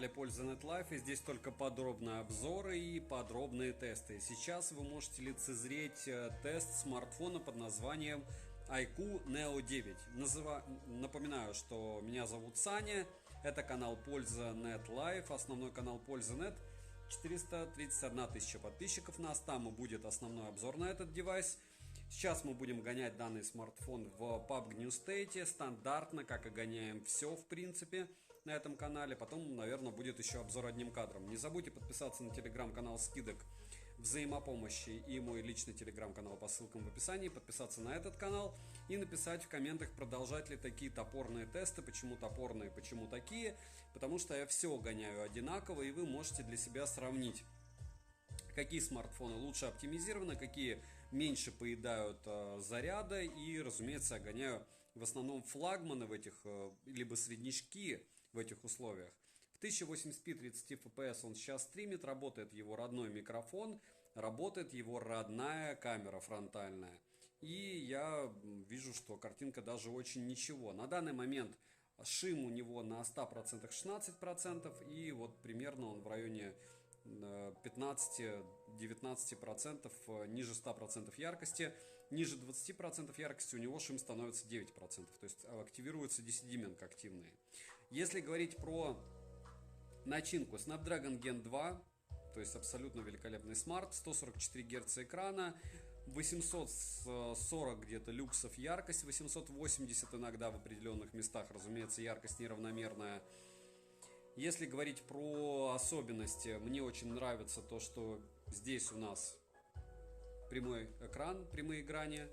канале Польза.нет Life, и здесь только подробные обзоры и подробные тесты. Сейчас вы можете лицезреть тест смартфона под названием iQOO Neo 9. Напоминаю, что меня зовут Саня, это канал Польза.нет Life, основной канал Польза.нет. 431 тысяча подписчиков нас, там и будет основной обзор на этот девайс. Сейчас мы будем гонять данный смартфон в PUBG New State, стандартно, как и гоняем все в принципе на этом канале. Потом, наверное, будет еще обзор одним кадром. Не забудьте подписаться на телеграм-канал скидок взаимопомощи и мой личный телеграм-канал по ссылкам в описании, подписаться на этот канал и написать в комментах, продолжать ли такие топорные тесты, почему топорные, почему такие, потому что я все гоняю одинаково, и вы можете для себя сравнить, какие смартфоны лучше оптимизированы, какие меньше поедают заряда. И, разумеется, я гоняю в основном флагманы в этих, либо среднячки в этих условиях. В 1080p 30 fps он сейчас стримит, работает его родной микрофон, работает его родная камера фронтальная. И я вижу, что картинка даже очень ничего. На данный момент шим у него на 100% 16%, и вот примерно он в районе 15-19%, ниже 100% яркости. Ниже 20% яркости у него шим становится 9%, то есть активируется DC-диминг активный. Если говорить про начинку, Snapdragon Gen 2, то есть абсолютно великолепный смарт, 144 Гц экрана, 840 где-то люксов яркость, 880 иногда в определенных местах, разумеется, яркость неравномерная. Если говорить про особенности, мне очень нравится то, что здесь у нас прямой экран, прямые грани,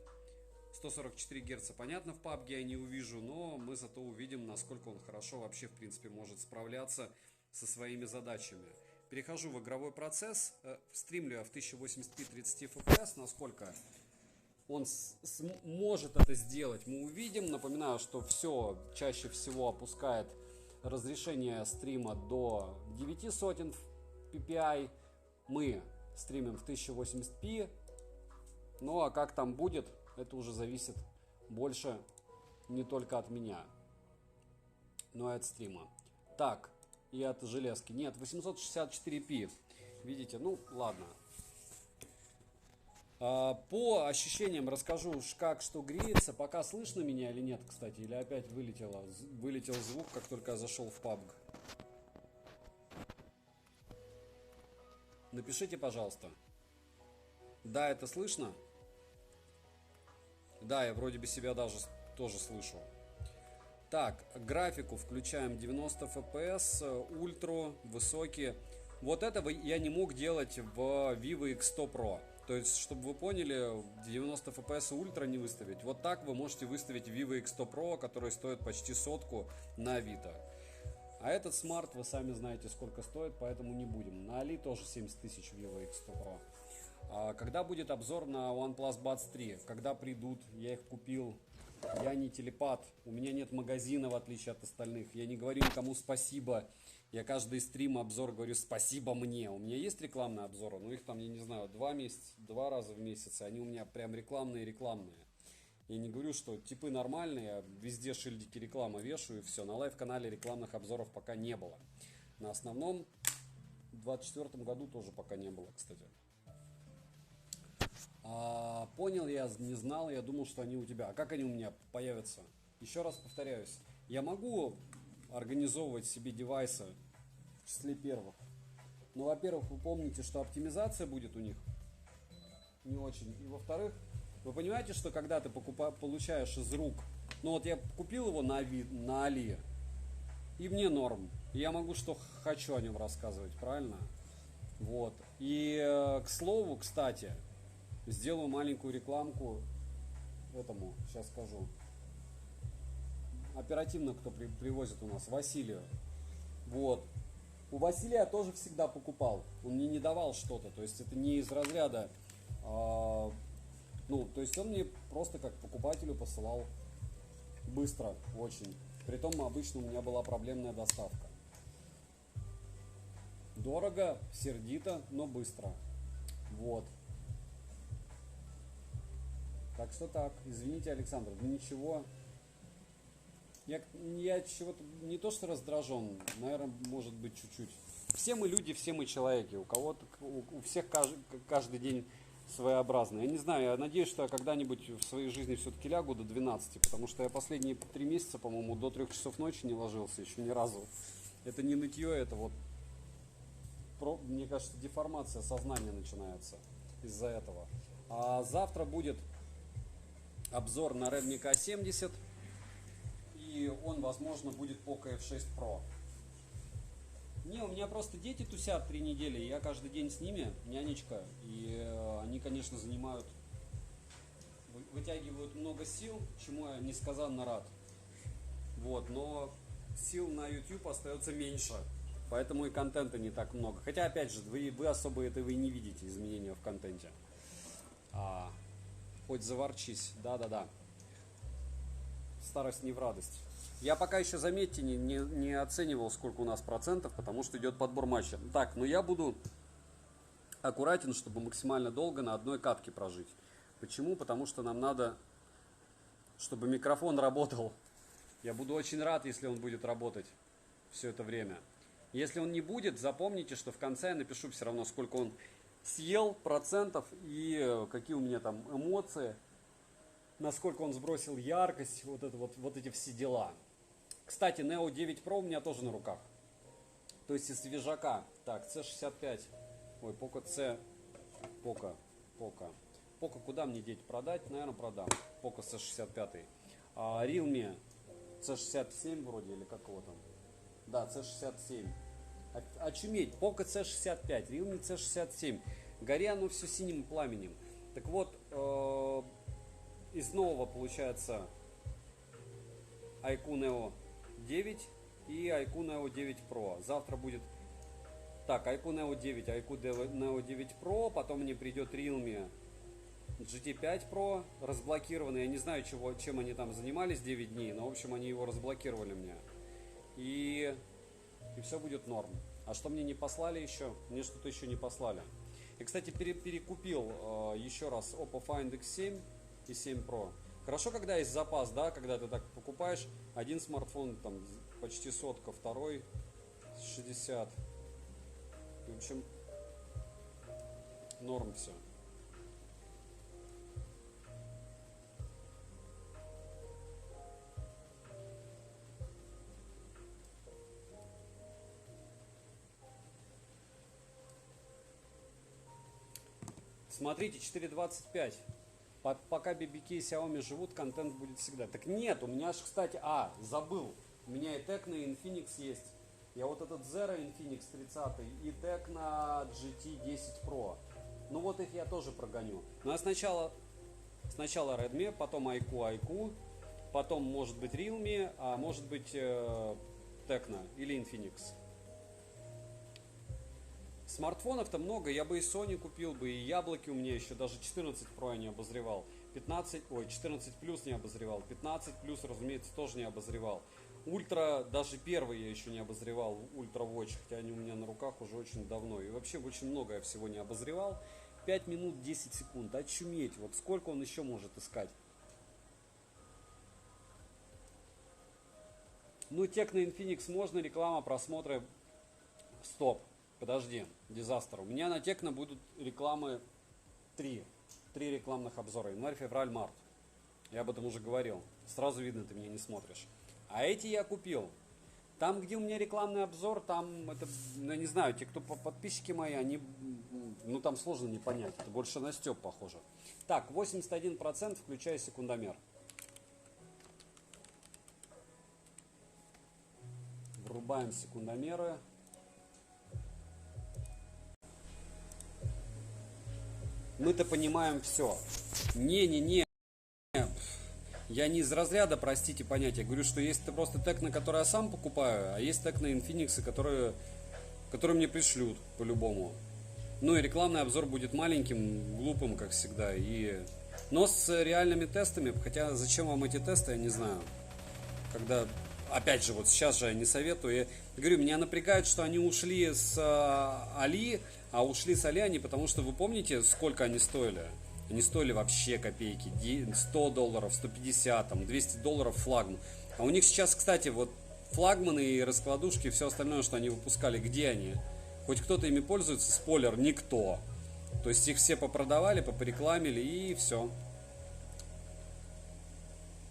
144 Гц, понятно, в PUBG я не увижу, но мы зато увидим, насколько он хорошо вообще, в принципе, может справляться со своими задачами. Перехожу в игровой процесс, стримлю я в 1080p 30 fps, насколько он может это сделать, мы увидим. Напоминаю, что все чаще всего опускает разрешение стрима до 9 сотен ppi. Мы стримим в 1080p. Ну а как там будет, это уже зависит больше не только от меня, но и от стрима. Так, и от железки. Нет, 864p. Видите, ну ладно. По ощущениям расскажу, как что греется. Пока слышно меня или нет, кстати, или опять вылетел звук, как только я зашел в PUBG. Напишите, пожалуйста. Да, это слышно? Да, я вроде бы себя даже тоже слышу. Так, графику включаем 90 fps, ультра, высокие. Вот этого я не мог делать в Vivo X100 Pro. То есть, чтобы вы поняли, 90 fps ультра не выставить. Вот так вы можете выставить Vivo X100 Pro, который стоит почти сотку на Авито. А этот смарт, вы сами знаете, сколько стоит, поэтому не будем. На Али тоже 70 тысяч Vivo X100 Pro. Когда будет обзор на OnePlus Buds 3? Когда придут? Я их купил. Я не телепат. У меня нет магазина, в отличие от остальных. Я не говорю никому спасибо. Я каждый стрим, обзор говорю спасибо мне. У меня есть рекламные обзоры, но их там, я не знаю, 2 раза в месяц. Они у меня прям рекламные. Я не говорю, что типы нормальные, я везде шильдики реклама вешаю и все. На лайв-канале рекламных обзоров пока не было. На основном в 2024 году тоже пока не было, кстати. Понял, я не знал, я думал, что они у тебя. А как они у меня появятся? Еще раз повторяюсь, я могу организовывать себе девайсы в числе первых. Но, во-первых, вы помните, что оптимизация будет у них не очень. И, во-вторых, вы понимаете, что когда ты получаешь из рук, ну вот я купил его на Али, и мне норм. Я могу что хочу о нем рассказывать, правильно? Вот. И, к слову, кстати, сделаю маленькую рекламку этому, сейчас скажу. Оперативно кто привозит у нас, Василию. Вот. У Василия я тоже всегда покупал. Он мне не давал что-то. То есть это не из разряда. То есть он мне просто как покупателю посылал быстро, очень. Притом обычно у меня была проблемная доставка. Дорого, сердито, но быстро. Вот. Так что так. Извините, Александр, да ничего. Я чего-то не то что раздражен, наверное, может быть чуть-чуть. Все мы люди, все мы человеки. У кого-то, у всех каждый день своеобразный. Я не знаю, я надеюсь, что я когда-нибудь в своей жизни все-таки лягу до 12, потому что я последние 3 месяца, по-моему, до 3 часов ночи не ложился еще ни разу. Это не нытье, это вот, мне кажется, деформация сознания начинается из-за этого. А завтра будет обзор на Redmi K70, и он, возможно, будет Poco F6 Pro. Не, у меня просто дети тусят 3 недели, и я каждый день с ними, нянечка, и они, конечно, вытягивают много сил, чему я несказанно рад. Вот, но сил на YouTube остается меньше, поэтому и контента не так много. Хотя, опять же, вы особо этого и не видите, изменения в контенте. Хоть заворчись, да-да-да. Старость не в радость. Я пока еще, заметьте, не оценивал, сколько у нас процентов, потому что идет подбор матча. Так, но я буду аккуратен, чтобы максимально долго на одной катке прожить. Почему? Потому что нам надо, чтобы микрофон работал. Я буду очень рад, если он будет работать все это время. Если он не будет, запомните, что в конце я напишу все равно, сколько он съел процентов и какие у меня там эмоции, насколько он сбросил яркость, вот эти все дела. Кстати, Neo 9 Pro у меня тоже на руках. То есть из свежака. Так, C65. Ой, Poco C. Poco. Poco куда мне деть? Продать? Наверное, продам. Poco C65. Realme C67 вроде, или как его там? Да, C67. Очуметь. Poco C65. Realme C67. Горя оно все синим пламенем. Так вот, из нового получается iQOO Neo 9 и iQOO Neo 9 Pro. Завтра будет iQOO Neo 9, iQOO Neo 9 Pro, потом мне придет Realme GT5 Pro разблокированный. Я не знаю, чем они там занимались 9 дней, но в общем они его разблокировали мне. И все будет норм. А что мне не послали еще? Мне что-то еще не послали. Я, кстати, перекупил еще раз Oppo Find X7 и 7 Pro. Хорошо, когда есть запас, да, когда ты так покупаешь один смартфон, там почти сотка, второй 60. В общем, норм все. Смотрите, 4.25. Пока BBK и Xiaomi живут, контент будет всегда. Так нет, у меня же, кстати, забыл. У меня и Tecno, и Infinix есть. Я вот этот Zero Infinix 30 и Tecno GT 10 Pro. Ну вот их я тоже прогоню. Но я сначала Redmi, потом iQOO, потом может быть Realme, а может быть Tecno или Infinix. Смартфонов-то много, я бы и Sony купил бы, и яблоки у меня еще, даже 14 Pro я не обозревал, 14 плюс не обозревал, 15 плюс, разумеется, тоже не обозревал. Ультра, даже первый я еще не обозревал, Ультра Watch, хотя они у меня на руках уже очень давно. И вообще очень много я всего не обозревал. 5 минут 10 секунд, очуметь, вот сколько он еще может искать. Ну, Tecno Infinix можно, реклама, просмотры, стоп. Подожди, дизастер. У меня на Tecno будут рекламы 3 рекламных обзора. Январь, февраль, март. Я об этом уже говорил. Сразу видно, ты меня не смотришь. А эти я купил. Там, где у меня рекламный обзор, там, это, я не знаю, те, кто подписчики мои, они, ну там сложно не понять. Это больше на стёб похоже. Так, 81%, включая секундомер. Врубаем секундомеры. Мы-то понимаем все. Не. Я не из разряда, простите, понять. Я говорю, что есть просто Tecno, который я сам покупаю, а есть Tecno Infinix, которые мне пришлют по-любому. Ну и рекламный обзор будет маленьким, глупым, как всегда. Но с реальными тестами, хотя зачем вам эти тесты, я не знаю. Когда, опять же, вот сейчас же я не советую. Я говорю, меня напрягает, что они ушли с Али, а ушли с Али они, потому что вы помните, сколько они стоили? Они стоили вообще копейки, $100, 150, там, $200 флагман. А у них сейчас, кстати, вот флагманы и раскладушки, все остальное, что они выпускали, где они? Хоть кто-то ими пользуется? Спойлер, никто. То есть их все попродавали, попорекламили и все.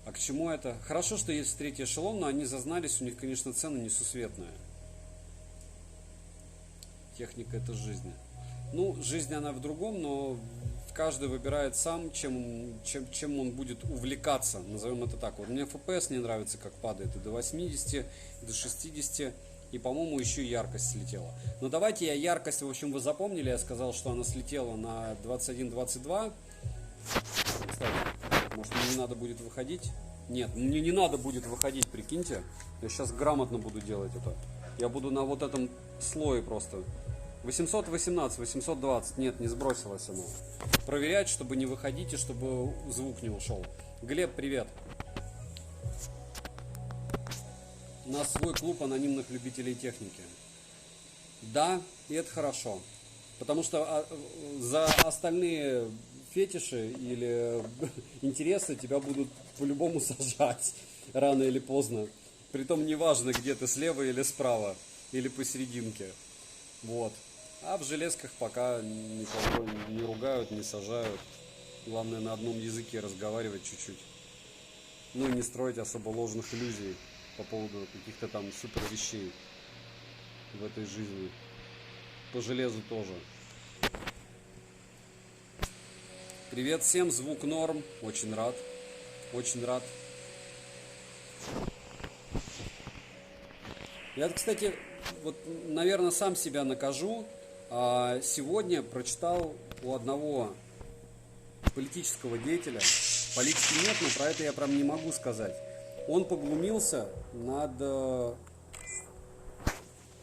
А к чему это? Хорошо, что есть третий эшелон, но они зазнались, у них, конечно, цены несусветные. Техника — это жизнь. Ну, жизнь она в другом, но каждый выбирает сам, чем он будет увлекаться, назовем это так. Вот мне FPS не нравится, как падает и до 80, и до 60, и, по-моему, еще и яркость слетела. Но давайте я яркость, в общем, вы запомнили, я сказал, что она слетела на 21-22. Кстати, может, мне не надо будет выходить? Нет, мне не надо будет выходить, прикиньте. Я сейчас грамотно буду делать это. Я буду на вот этом слое просто. 818, 820. Нет, не сбросилось оно. Проверять, чтобы не выходить и чтобы звук не ушел. Глеб, привет. У нас свой клуб анонимных любителей техники. Да, и это хорошо. Потому что за остальные фетиши или интересы тебя будут по-любому сажать рано или поздно. Притом неважно, где ты, слева или справа, или посерединке. Вот. А в железках пока никого не ругают, не сажают. Главное, на одном языке разговаривать чуть-чуть. Ну и не строить особо ложных иллюзий по поводу каких-то там супер вещей в этой жизни. По железу тоже. Привет всем, звук норм. Очень рад. Очень рад. Я, кстати, вот, наверное, сам себя накажу. Сегодня прочитал у одного политического деятеля, политики нет, но про это я прям не могу сказать. Он поглумился над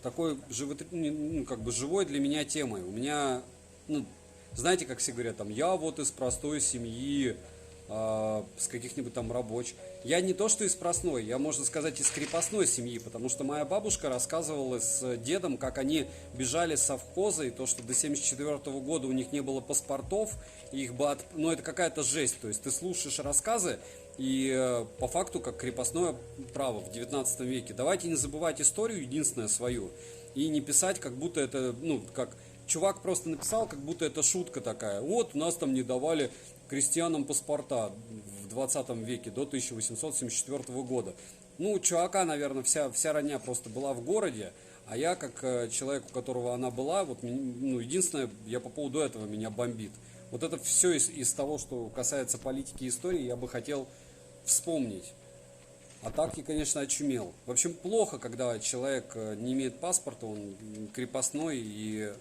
такой как бы живой для меня темой. У меня, знаете, как все говорят, там, я вот из простой семьи, с каких-нибудь там рабочих. Я не то, что из простой, я, можно сказать, из крепостной семьи, потому что моя бабушка рассказывала с дедом, как они бежали с совхоза, и то, что до 1974 года у них не было паспортов, и их бы ну, это какая-то жесть. То есть ты слушаешь рассказы, и по факту как крепостное право в 19 веке. Давайте не забывать историю, единственное, свою, и не писать, как будто это, как чувак просто написал, как будто это шутка такая. Вот, у нас там не давали крестьянам паспорта в 20 веке до 1874 года. Ну, у чувака, наверное, вся родня просто была в городе, а я, как человек, у которого она была, вот, единственное, я по поводу этого меня бомбит. Вот это все из того, что касается политики и истории, я бы хотел вспомнить. А так я, конечно, очумел. В общем, плохо, когда человек не имеет паспорта, он крепостной и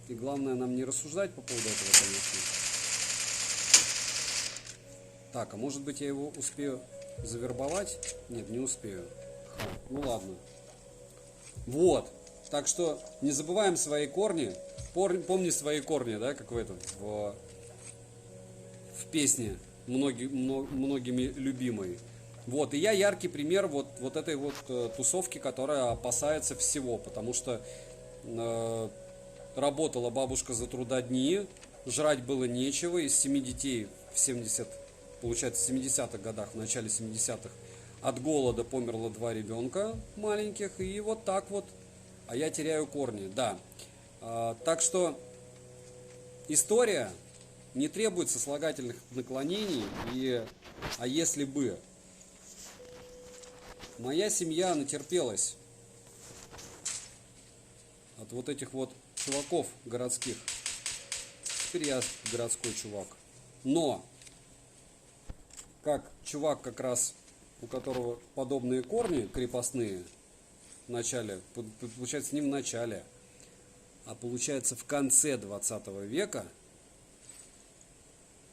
главное нам не рассуждать по поводу этого, конечно. Так, а может быть я его успею завербовать? Нет, не успею. Ну ладно. Вот. Так что не забываем свои корни. Помни свои корни, да, как в этом, в песне многими любимой. Вот, и я яркий пример вот этой вот тусовки, которая опасается всего, потому что работала бабушка за трудодни, жрать было нечего, из 7 детей в 70-х годах, в начале 70-х, от голода померло 2 ребенка маленьких, и вот так вот, а я теряю корни, да. Так что история не требует сослагательных наклонений, а если бы. Моя семья натерпелась от вот этих вот чуваков городских. Теперь я городской чувак. Но, как чувак как раз, у которого подобные корни крепостные в начале, получается не в начале, а получается в конце 20 века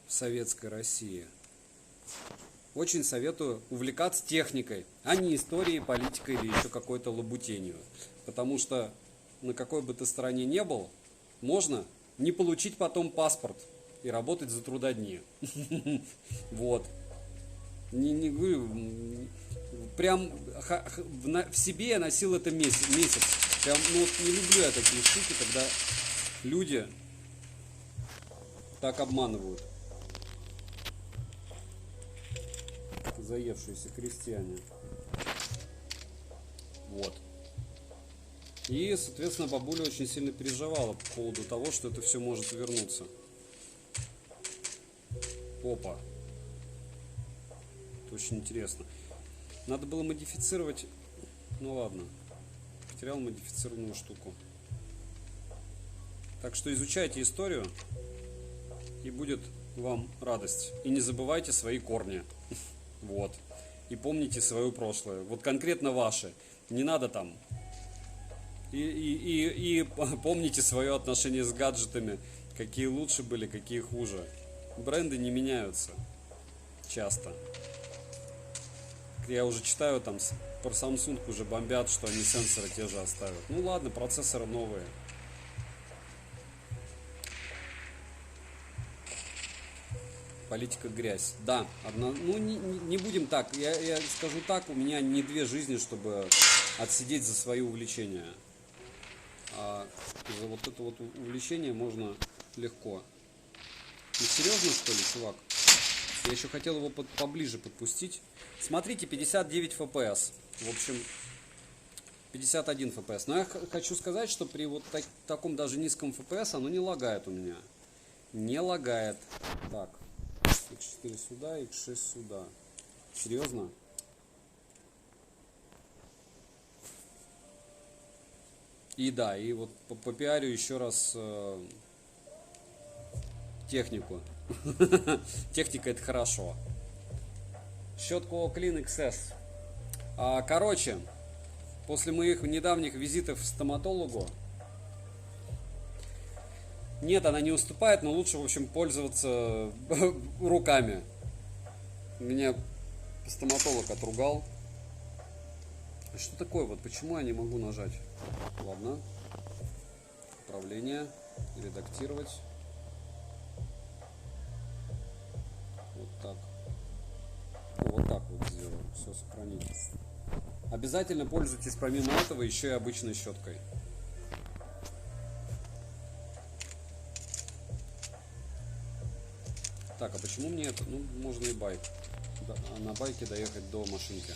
в советской России, очень советую увлекаться техникой, а не историей, политикой или еще какой-то лабутенью. Потому что на какой бы ты стороне не был, можно не получить потом паспорт и работать за трудодни. Вот. Не говорю, прям в себе я носил это месяц. Прям, не люблю я такие штуки, когда люди так обманывают. заевшиеся крестьяне. Вот. И, соответственно, бабуля очень сильно переживала по поводу того, что это все может вернуться. Опа. Это очень интересно. Надо было модифицировать. Ну ладно. Потерял модифицированную штуку. Так что изучайте историю, и будет вам радость. И не забывайте свои корни. Вот. И помните свое прошлое. Вот конкретно ваше. Не надо там. И помните свое отношение с гаджетами. Какие лучше были, какие хуже. Бренды не меняются. Часто. Я уже читаю, там про Samsung уже бомбят, что они сенсоры те же оставят. Ну ладно, процессоры новые. Политика грязь. Да, ну не будем так. Я скажу так, у меня не две жизни, чтобы отсидеть за свои увлечения. А за вот это вот увлечение можно легко. Ну серьезно, что ли, чувак? Я еще хотел его поближе подпустить. Смотрите, 59 FPS. В общем, 51 FPS. Но я хочу сказать, что при вот таком даже низком FPS оно не лагает у меня. Не лагает. Так. X4 сюда, X6 сюда. Серьезно? И да, и вот попиарю еще раз технику. Техника это хорошо. Щетку Clean XS. Короче, после моих недавних визитов к стоматологу, нет, она не уступает, но лучше, в общем, пользоваться руками. Меня стоматолог отругал. Что такое вот? Почему я не могу нажать? Ладно. Управление. Редактировать. Вот так. Вот так вот сделаю. Все, сохранить. Обязательно пользуйтесь помимо этого еще и обычной щеткой. Так, а почему мне это? Ну, можно и байк. Да, на байке доехать до машинки.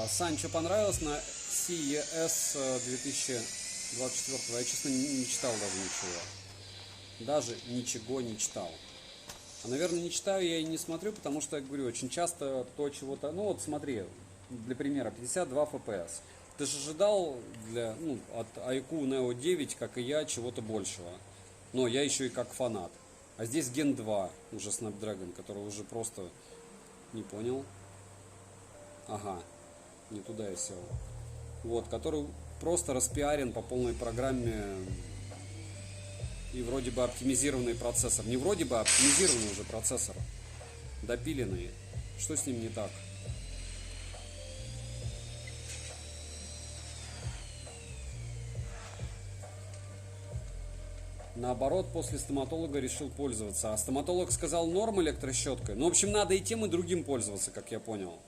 Сань, что понравилось на CES 2024? Я, честно, не читал даже ничего. Даже ничего не читал. Наверное, не читаю я и не смотрю, потому что, я говорю, очень часто то чего-то... Ну, вот смотри, для примера, 52 FPS. Ты же ожидал от iQOO Neo 9, как и я, чего-то большего. Но я еще и как фанат. А здесь Gen 2, уже Snapdragon, который уже просто... Не понял. Ага, не туда я сел. Вот, который просто распиарен по полной программе. И вроде бы оптимизированный процессор. Не вроде бы, а оптимизированный уже процессор. Допиленный. Что с ним не так? Наоборот, после стоматолога решил пользоваться. А стоматолог сказал норм электрощеткой. Ну, в общем, надо и тем, и другим пользоваться, как я понял.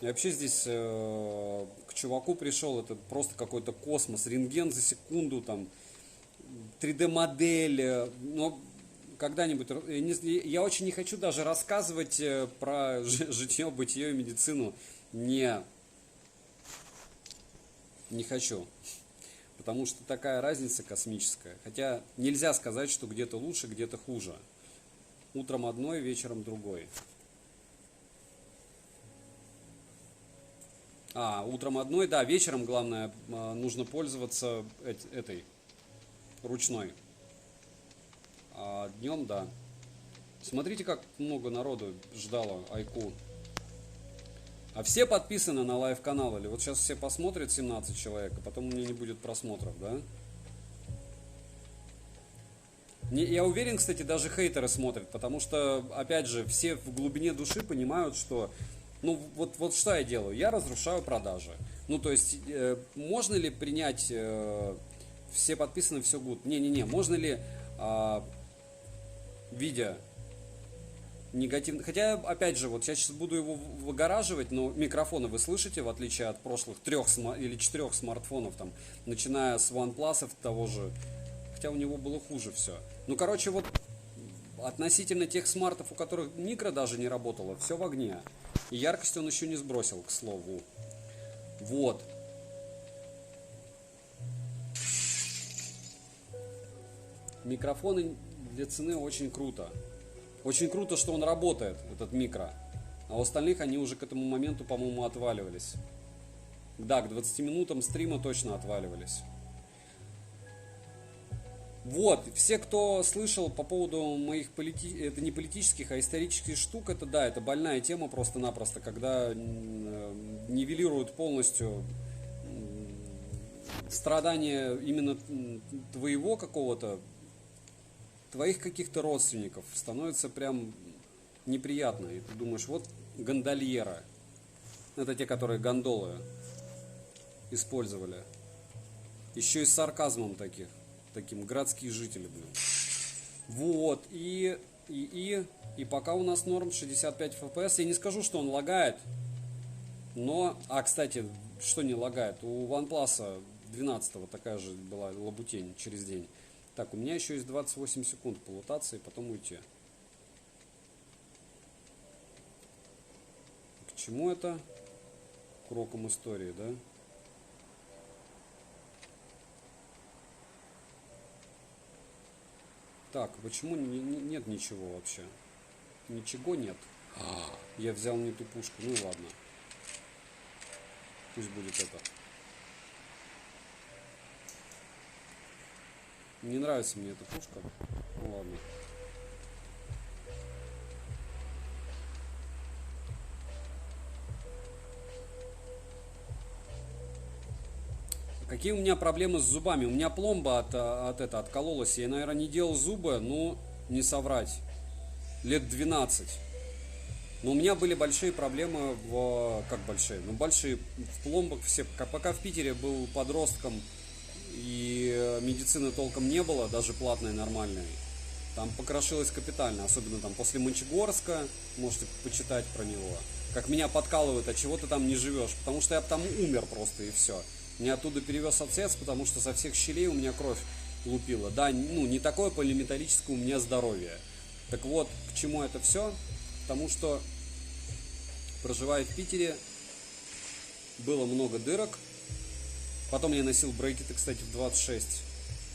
И вообще здесь к чуваку пришел, это просто какой-то космос. Рентген за секунду, там, 3D-модель. Но когда-нибудь... Я очень не хочу даже рассказывать про житье, бытие и медицину. Не хочу. Потому что такая разница космическая. Хотя нельзя сказать, что где-то лучше, где-то хуже. Утром одной, вечером другой. Утром одной, да, вечером, главное, нужно пользоваться этой ручной. А днем, да. Смотрите, как много народу ждало iQOO. А все подписаны на лайв-канал? Или вот сейчас все посмотрят 17 человек, а потом у меня не будет просмотров, да? Я уверен, кстати, даже хейтеры смотрят, потому что, опять же, все в глубине души понимают, что... Ну, вот что я делаю? Я разрушаю продажи. Ну, то есть, можно ли принять все подписаны, все good? Не-не-не. Можно ли, видя негативно... Хотя, опять же, вот я сейчас буду его выгораживать, но микрофоны вы слышите, в отличие от прошлых 3 или 4 смартфонов, там, начиная с OnePlus того же. Хотя у него было хуже все. Ну, короче, вот относительно тех смартов, у которых микро даже не работало, все в огне. И яркость он еще не сбросил, к слову. Вот. Микрофоны для цены очень круто. Очень круто, что он работает, этот микро. А у остальных они уже к этому моменту, по-моему, отваливались. Да, к 20 минутам стрима точно отваливались. Вот, все, кто слышал по поводу моих это не политических, а исторических штук, это да, это больная тема просто-напросто, когда нивелируют полностью страдания именно твоего какого-то, твоих каких-то родственников, становится прям неприятно. И ты думаешь, вот гондольера, это те, которые гондолы использовали. Еще и с сарказмом таким городские жители, блин. Вот, и пока у нас норм 65 FPS. Я не скажу, что он лагает, но... А, кстати, что не лагает? У OnePlus 12 такая же была лабутень через день. Так, у меня еще есть 28 секунд полутаться и потом уйти. К чему это? К урокам истории, да? Так, почему нет ничего вообще? Ничего нет. Я взял не ту пушку. Ну ладно. Пусть будет это. Не нравится мне эта пушка. Ну ладно. Какие у меня проблемы с зубами? У меня пломба откололась. Я, наверное, не делал зубы, но не соврать. Лет 12. Но у меня были большие проблемы как большие? Ну, большие в пломбах все. Пока в Питере был подростком и медицины толком не было, даже платной, нормальной. Там покрошилось капитально, особенно там после Мончегорска, можете почитать про него. Как меня подкалывают, а чего ты там не живешь? Потому что я там умер просто и все. Меня оттуда перевез отец, потому что со всех щелей у меня кровь лупила. Да, ну не такое полиметаллическое у меня здоровье. Так вот, к чему это все? Потому что, проживая в Питере, было много дырок. Потом я носил брекеты, кстати, в 26.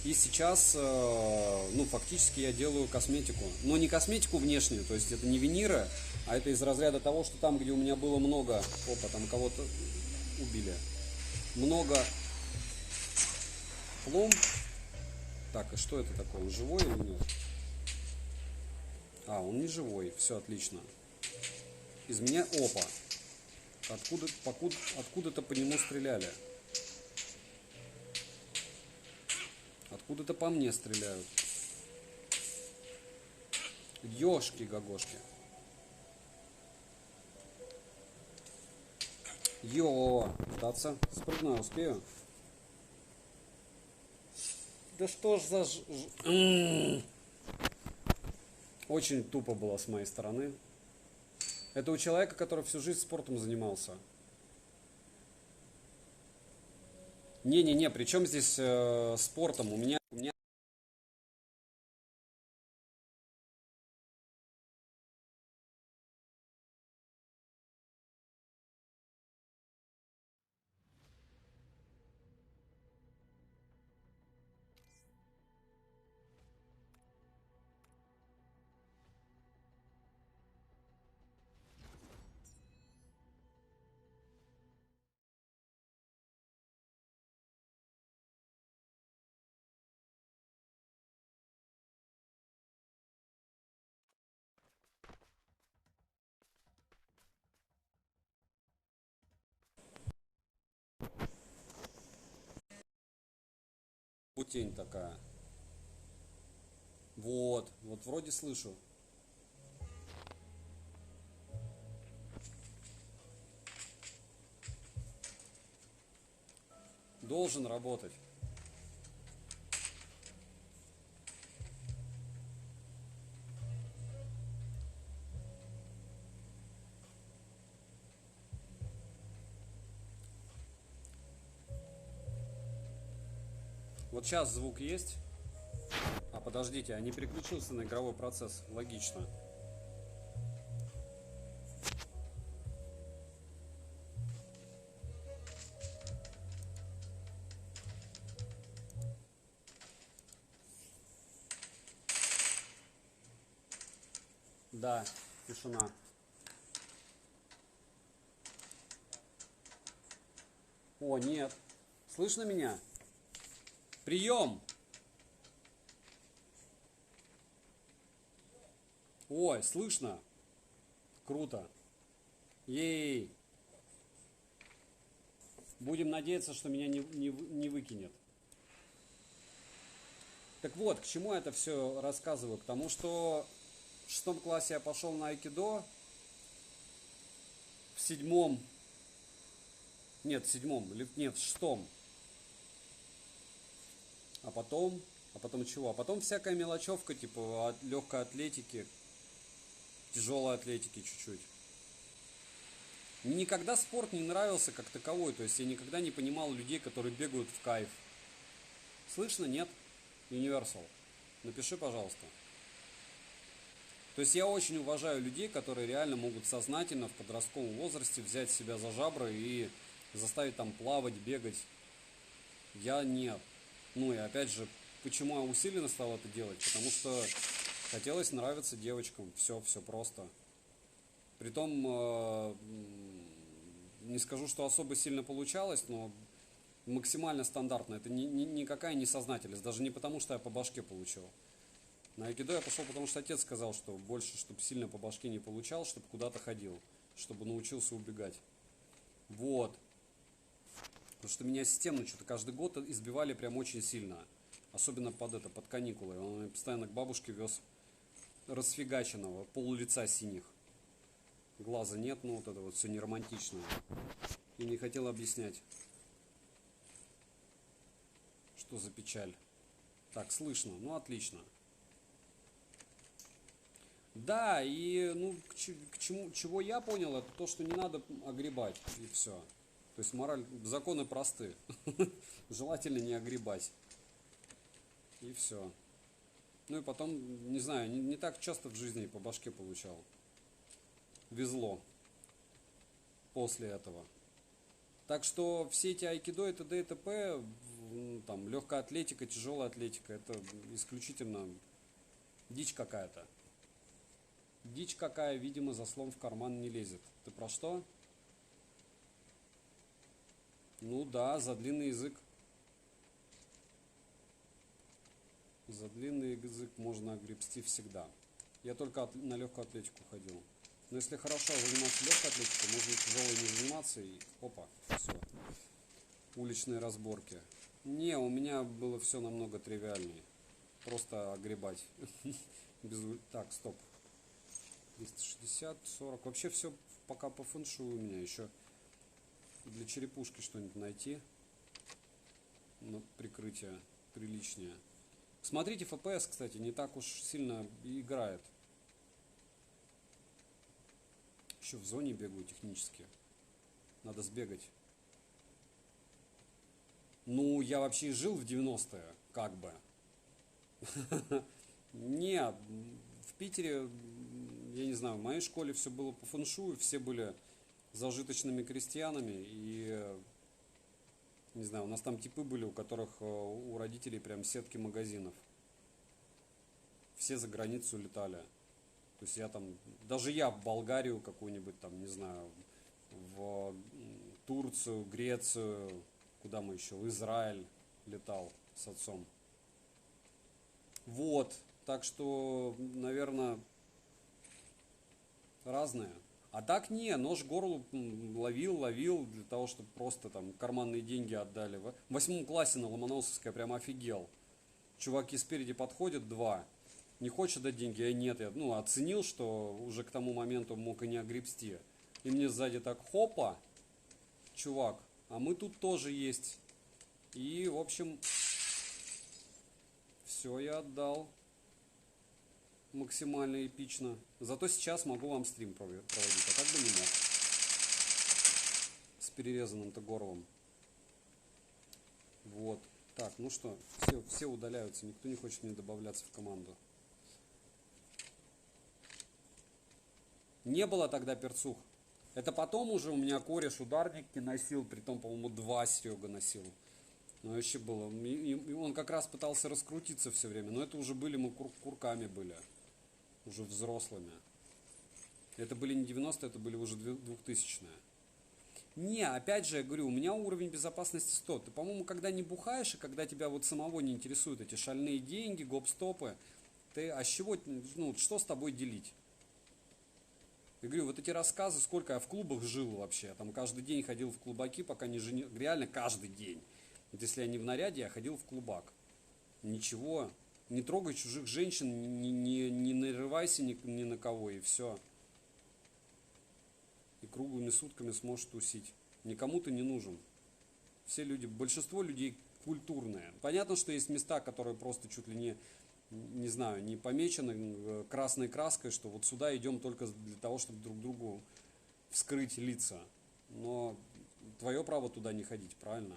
И сейчас, ну, фактически я делаю косметику. Но не косметику внешнюю, то есть это не виниры, а это из разряда того, что там, где у меня было много... Опа, там кого-то убили. Много пломб. Так, и что это такое? Он живой или нет? А, он не живой. Все, отлично. Из меня... Опа. Откуда-то по нему стреляли. Откуда-то по мне стреляют. Ёшки-гагошки. Йо, пытаться спрыгну, успею. Да что ж за... Очень тупо было с моей стороны. Это у человека, который всю жизнь спортом занимался. Не-не-не, при чем здесь спортом? У меня... Тень такая. Вот вроде слышу. Должен работать. Вот сейчас звук есть. А подождите, а не переключился на игровой процесс? Логично. Да, тишина. О, нет. Слышно меня? Прием! Ой, слышно? Круто. Ей! Будем надеяться, что меня не выкинет. Так вот, к чему я это все рассказываю? К тому, что в 6 классе я пошел на айкидо, в 7, нет, в 7, нет, в 6. А потом чего? А потом всякая мелочевка, типа от легкой атлетики, тяжелой атлетики чуть-чуть. Мне никогда спорт не нравился как таковой, то есть я никогда не понимал людей, которые бегают в кайф. Слышно? Нет? Universal. Напиши, пожалуйста. То есть я очень уважаю людей, которые реально могут сознательно в подростковом возрасте взять себя за жабры и заставить там плавать, бегать. Я нет. Ну и опять же, почему я усиленно стал это делать? Потому что хотелось нравиться девочкам. Все просто. Притом, не скажу, что особо сильно получалось, но максимально стандартно. Это никакая не сознательность. Даже не потому, что я по башке получил. На айкидо я пошел, потому что отец сказал, что больше, чтобы сильно по башке не получал, чтобы куда-то ходил, чтобы научился убегать. Вот. Потому что меня системно что-то каждый год избивали прям очень сильно. Особенно под каникулы. Он меня постоянно к бабушке вез расфигаченного, пол лица синих. Глаза нет, ну вот это вот все неромантичное. И не хотел объяснять, что за печаль. Так, слышно, ну отлично. Да, и ну к чему, чего я понял, это то, что не надо огребать, и все. То есть мораль, законы просты. Желательно не огребать. И все. Ну и потом, не знаю, не так часто в жизни по башке получал. Везло после этого. Так что все эти айкидо и т.д. и т.п., там, легкая атлетика, тяжелая атлетика, это исключительно дичь какая-то. Дичь какая, видимо, за слом в карман не лезет. Ты про что? Ну да, за длинный язык. За длинный язык можно огребсти всегда. Я только на легкую атлетику ходил. Но если хорошо заниматься легкой атлетикой, можно тяжелой не заниматься и опа, все. Уличные разборки. Не, у меня было все намного тривиальнее. Просто огребать. Так, стоп. 260, 40. Вообще все пока по фэншую у меня. Еще для черепушки что-нибудь найти. Но прикрытие приличнее. Смотрите, FPS, кстати, не так уж сильно играет. Еще в зоне бегаю технически. Надо сбегать. Ну, я вообще и жил в 90-е, как бы. Не, в Питере, я не знаю, в моей школе все было по фэншую, все были зажиточными крестьянами. И, не знаю, у нас там типы были, у которых у родителей прям сетки магазинов. Все за границу летали. То есть я там, даже я в Болгарию какую-нибудь там, не знаю, в Турцию, Грецию, куда мы еще, в Израиль летал с отцом. Вот, так что, наверное, разные. А так не, нож к горлу ловил для того, чтобы просто там карманные деньги отдали. В 8 классе на Ломоносовской я прям офигел. Чуваки спереди подходят, два. Не хочет дать деньги, а нет, я оценил, что уже к тому моменту мог и не огребсти. И мне сзади так, хопа, чувак, а мы тут тоже есть. И, в общем, все я отдал максимально эпично. Зато сейчас могу вам стрим проводить, а так бы не мог. С перерезанным-то горлом. Вот. Так, ну что, все удаляются, никто не хочет мне добавляться в команду. Не было тогда перцух. Это потом уже у меня кореш ударники носил, притом, по-моему, 2 Серега носил. Ну, вообще было. И он как раз пытался раскрутиться все время, но это уже были мы курками были, уже взрослыми. Это были не 90-е, это были уже 2000-е. Не, опять же, я говорю, у меня уровень безопасности 100. Ты, по-моему, когда не бухаешь, и когда тебя вот самого не интересуют эти шальные деньги, гоп-стопы, ты, а с чего, ну, что с тобой делить? Я говорю, вот эти рассказы, сколько я в клубах жил вообще, я там каждый день ходил в клубаки, пока не женил, реально каждый день. Вот если я не в наряде, я ходил в клубак. Ничего, не трогай чужих женщин, не нарывайся ни на кого, и все. И круглыми сутками сможешь тусить. Никому ты не нужен. Все люди, большинство людей культурные. Понятно, что есть места, которые просто чуть ли не знаю, не помечены красной краской, что вот сюда идем только для того, чтобы друг другу вскрыть лица. Но твое право туда не ходить, правильно?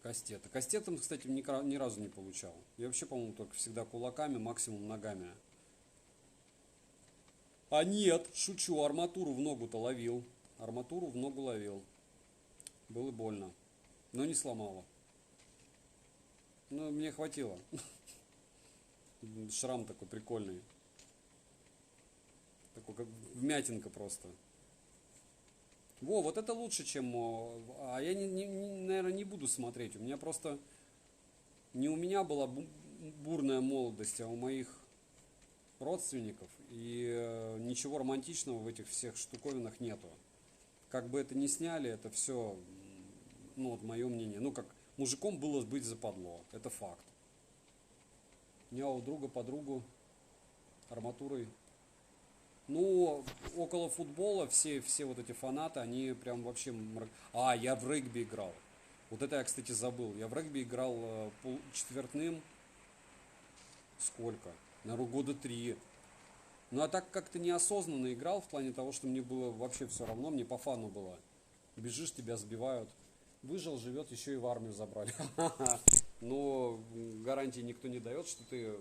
Кастеты. Кастетом, кстати, ни разу не получал. Я вообще, по-моему, только всегда кулаками, максимум ногами. А нет, шучу, арматуру в ногу-то ловил. Арматуру в ногу ловил. Было больно. Но не сломало. Ну, мне хватило. Шрам такой прикольный. Такой, как вмятинка просто. Во, вот это лучше, чем... А я, наверное, не буду смотреть. У меня просто... Не у меня была бурная молодость, а у моих родственников. И ничего романтичного в этих всех штуковинах нету. Как бы это ни сняли, это все... Ну, вот мое мнение. Ну, как мужиком было быть западло. Это факт. У меня у друга подругу арматурой. Ну, около футбола все вот эти фанаты, они прям вообще... А, я в регби играл. Вот это я, кстати, забыл. Я в регби играл четвертным. Сколько? Наверное, года 3. Ну, а так как-то неосознанно играл, в плане того, что мне было вообще все равно, мне по фану было. Бежишь, тебя сбивают. Выжил, живет, еще и в армию забрали. Но гарантии никто не дает, что ты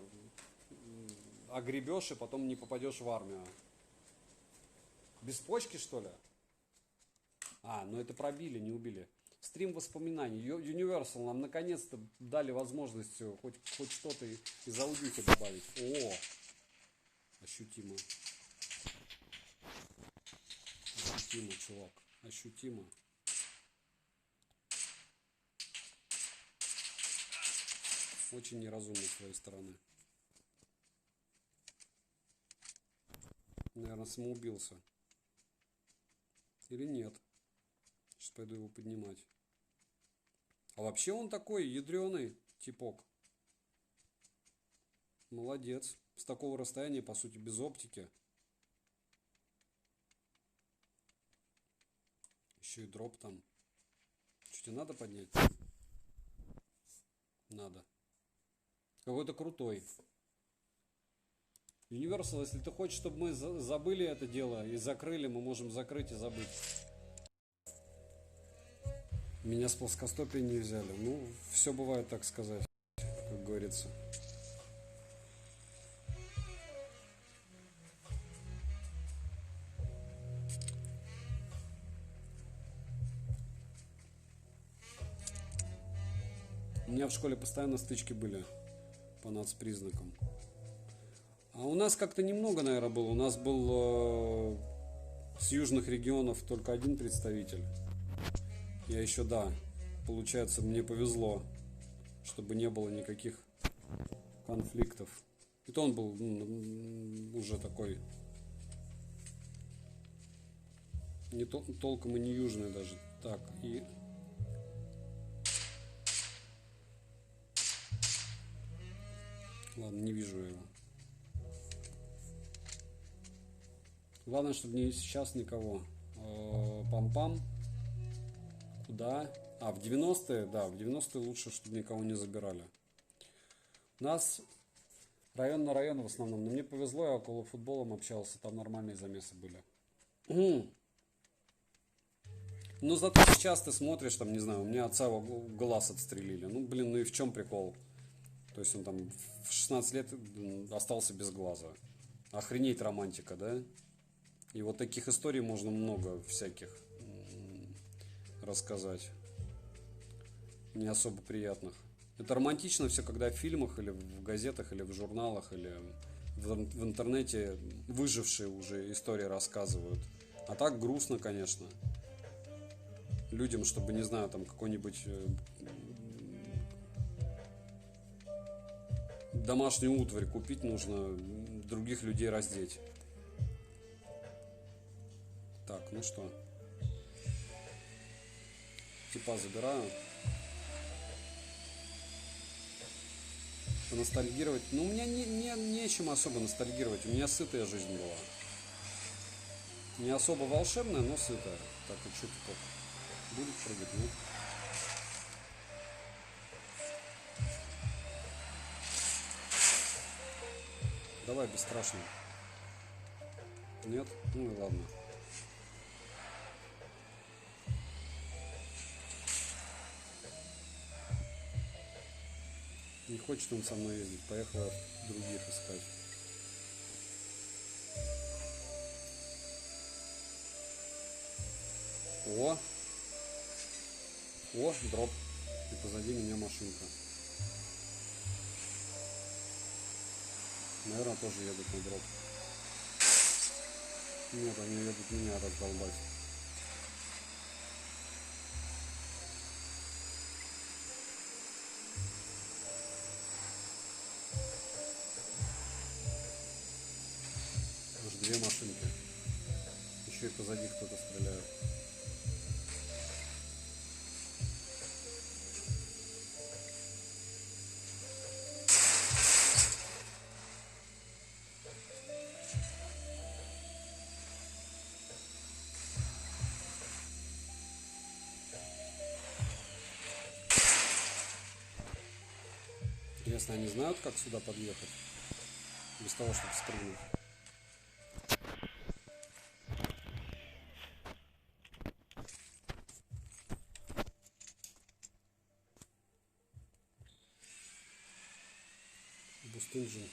огребешь и потом не попадешь в армию. Без почки, что ли? А, ну это пробили, не убили. Стрим воспоминаний. Universal нам наконец-то дали возможность хоть что-то из аудиоки добавить. О! Ощутимо. Ощутимо, чувак. Ощутимо. Очень неразумно с твоей стороны. Наверное, самоубился. Или нет. Сейчас пойду его поднимать. А вообще он такой ядреный типок. Молодец. С такого расстояния, по сути, без оптики. Еще и дроп там. Что, тебе надо поднять? Надо. Какой-то крутой. Universal, если ты хочешь, чтобы мы забыли это дело и закрыли, мы можем закрыть и забыть. Меня с плоскостопия не взяли. Ну, все бывает, так сказать, как говорится. У меня в школе постоянно стычки были по нацпризнакам. А у нас как-то немного, наверное, было. У нас был с южных регионов только один представитель. Я еще, да, получается, мне повезло, чтобы не было никаких конфликтов. И то он был уже такой не толком и не южный даже. Так, и... Ладно, не вижу его. Главное, чтобы не сейчас никого. Пам-пам. Куда? А, в 90-е, да, в 90-е лучше, чтобы никого не забирали. У нас район на район в основном. Но мне повезло, я около футболом общался, там нормальные замесы были. Ну, Но зато сейчас ты смотришь, там, не знаю, у меня отца глаз отстрелили. Ну, блин, ну и в чем прикол? То есть он там в 16 лет остался без глаза. Охренеть романтика, да? И вот таких историй можно много всяких рассказать. Не особо приятных. Это романтично все, когда в фильмах, или в газетах, или в журналах, или в интернете выжившие уже истории рассказывают. А так грустно, конечно. Людям, чтобы, не знаю, там какой-нибудь домашнюю утварь купить, нужно других людей раздеть. Так, ну что. Типа забираю. Поностальгировать. Ну, у меня нечем особо ностальгировать. У меня сытая жизнь была. Не особо волшебная, но сытая. Так, и что теперь? Будет прыгать, нет? Давай, бесстрашно. Нет? Ну и ладно. Не хочет он со мной ездить. Поехала других искать. О! О, дроп. И позади меня машинка. Наверное, тоже едут на дроп. Нет, они едут меня раздолбать. Аж две машинки. Еще и позади кто-то стреляет. Интересно, они знают, как сюда подъехать? Без того, чтобы спрыгнуть. Бустынджин.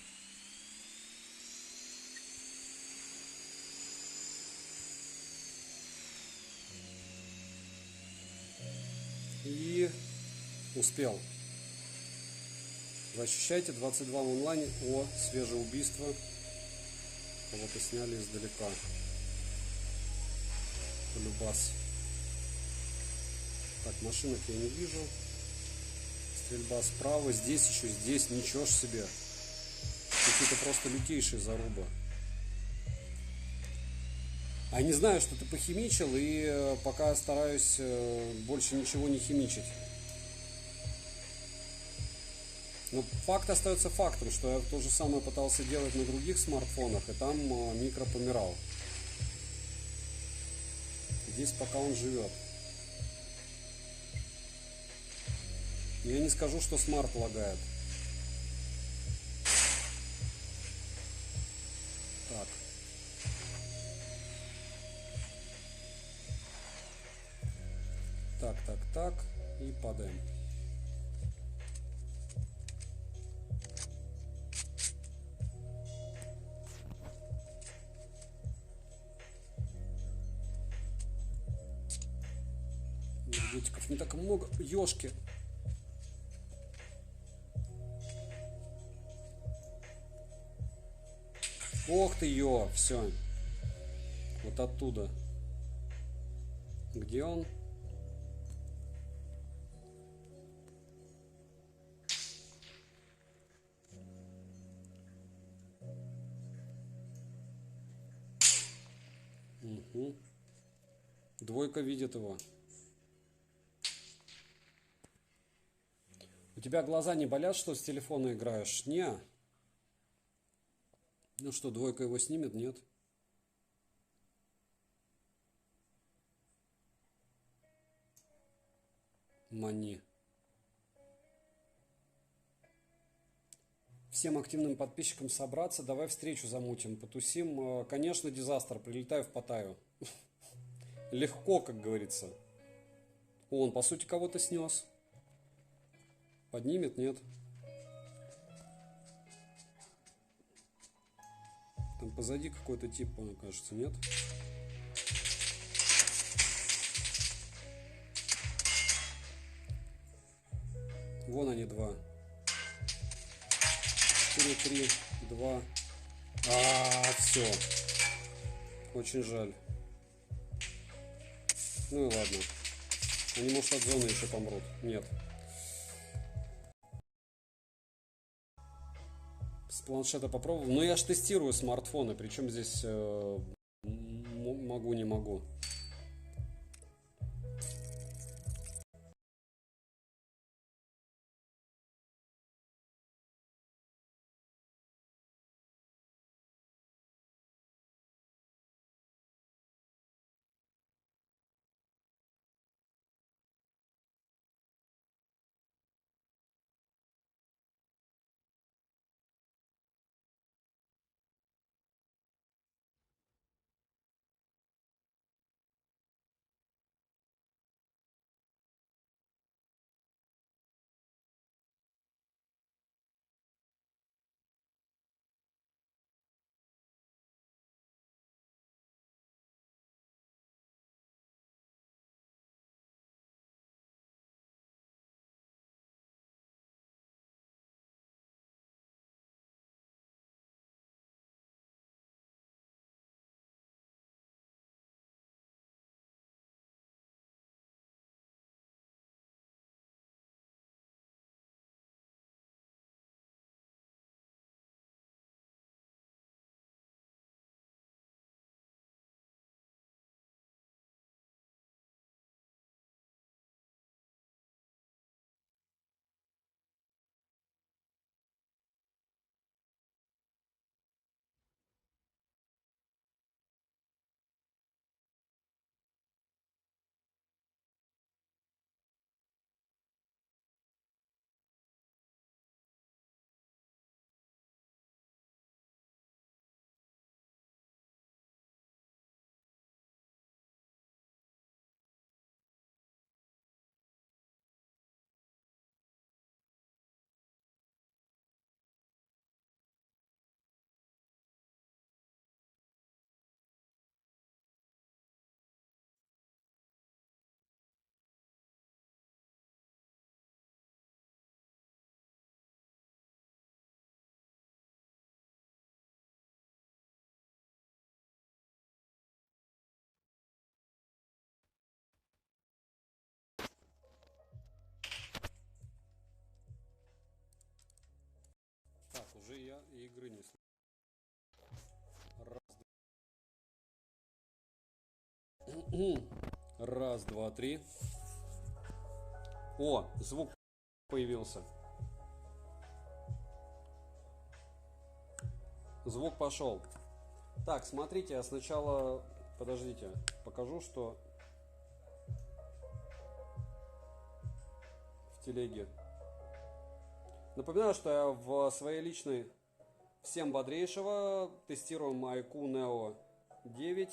И успел. Вы ощущаете 22 в онлайне? О, свежее убийство. Кого-то сняли издалека. Полюбас. Так, машинок я не вижу. Стрельба справа. Здесь еще, здесь. Ничего ж себе. Какие-то просто лютейшие зарубы. А не знаю, что ты похимичил, и пока стараюсь больше ничего не химичить. Но факт остается фактом, что я то же самое пытался делать на других смартфонах, и там микро помирал. Здесь пока он живет. Я не скажу, что смарт лагает. Так. Так, так, так. И падаем. Энергетиков не так много. Ёшки. Ох ты, ё, все. Вот оттуда. Где он? Угу. Двойка видит его. У тебя глаза не болят, что с телефона играешь? Не. Ну что, двойка его снимет? Нет. Мани. Всем активным подписчикам собраться. Давай встречу замутим, потусим. Конечно, дизастер. Прилетаю в Паттайю. Легко, как говорится. Он, по сути, кого-то снес. Поднимет, нет? Там позади какой-то тип, мне кажется, нет? Вон они два. 4, 3, 2. Все. Очень жаль. Ну и ладно. Они, может, от зоны еще помрут. Нет. С планшета попробовал. Но я ж тестирую смартфоны. Причем здесь могу, не могу. Так, уже я и игры не слышу. Раз, два, три. О, звук появился. Звук пошел. Так, смотрите, я сначала... Подождите, покажу, что в телеге. Напоминаю, что я в своей личной... Всем бодрейшего. Тестируем iQOO Neo 9.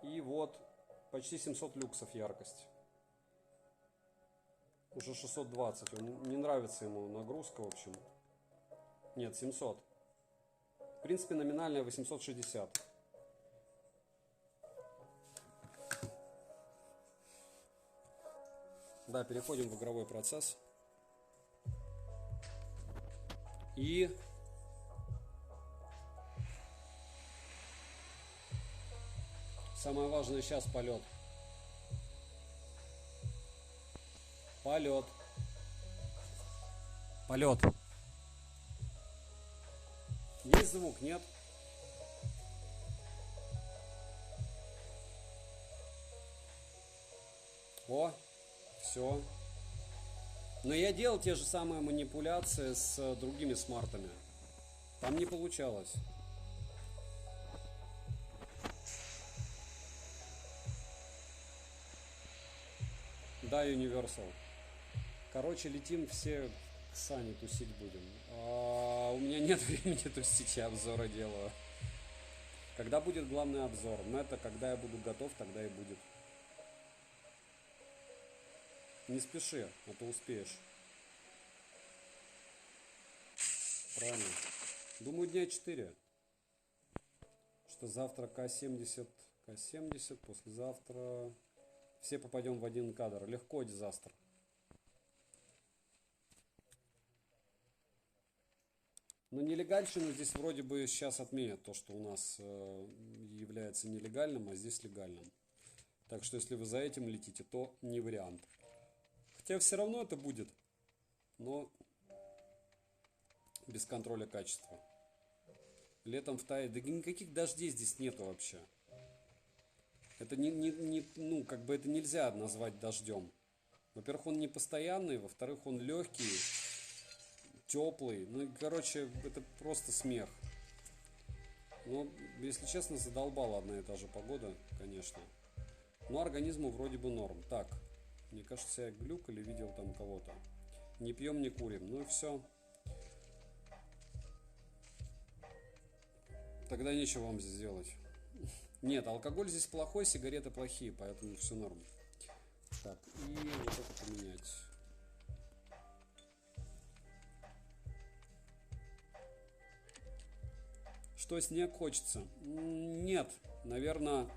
И вот почти 700 люксов яркость. Уже 620. Он не нравится ему нагрузка, в общем. Нет, 700. В принципе, номинальная 860. Да, переходим в игровой процесс. И... Самое важное сейчас полет. Полет. Полет. Есть звук, нет? О, все. Но я делал те же самые манипуляции с другими смартами. Там не получалось. Да, Universal. Короче, летим все к Сане тусить будем. У меня нет времени тусить, я обзоры делаю. Когда будет главный обзор? Мета, когда я буду готов, тогда и будет. Не спеши, а то успеешь. Правильно. Думаю, дня 4. Что завтра К-70, К-70, послезавтра все попадем в один кадр. Легко дизастр. Но нелегальщину здесь вроде бы сейчас отменят то, что у нас является нелегальным, а здесь легальным. Так что если вы за этим летите, то не вариант. Хотя все равно это будет, но без контроля качества. Летом в Тае, да никаких дождей здесь нету вообще. Это ну, как бы это нельзя назвать дождем. Во-первых, он не постоянный, во-вторых, он легкий, теплый. Ну, и, короче, это просто смех. Но, если честно, задолбала одна и та же погода, конечно. Но организму вроде бы норм. Так, мне кажется, я глюк или видел там кого-то. Не пьем, не курим. Ну и все. Тогда нечего вам здесь делать. Нет, алкоголь здесь плохой, сигареты плохие, поэтому все норм. Так, и вот это поменять. Что, снег хочется? Нет, наверное,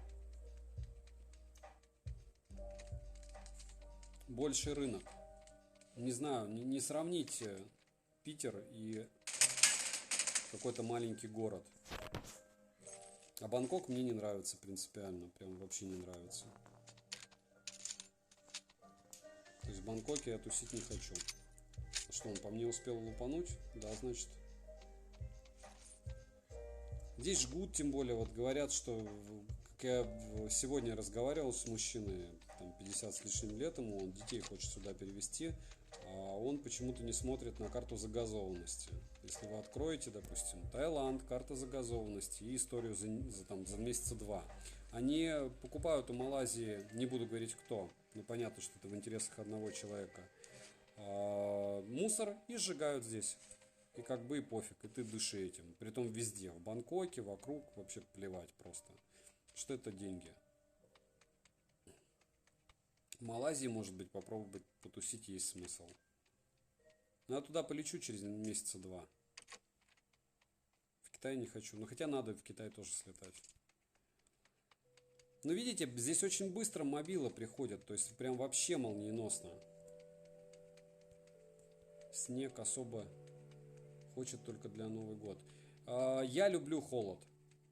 больше рынок. Не знаю, не сравнить Питер и какой-то маленький город. А Бангкок мне не нравится принципиально, прям вообще не нравится. То есть в Бангкоке я тусить не хочу. А что, он по мне успел лупануть? Да, значит. Здесь жгут, тем более, вот говорят, что, как я сегодня разговаривал с мужчиной, там 50 с лишним лет ему, он детей хочет сюда перевезти, а он почему-то не смотрит на карту загазованности. Если вы откроете, допустим, Таиланд, карта загазованности и историю за месяца 2, они покупают у Малайзии, не буду говорить кто, но понятно, что это в интересах одного человека, мусор и сжигают здесь. И как бы и пофиг, и ты дыши этим. Притом везде, в Бангкоке, вокруг, вообще плевать просто. Что это деньги? В Малайзии, может быть, попробовать потусить есть смысл. Но я туда полечу через месяца 2. В Китай не хочу. Но хотя надо в Китай тоже слетать. Но видите, здесь очень быстро мобилы приходят. То есть прям вообще молниеносно. Снег особо хочет только для Новый год. Я люблю холод.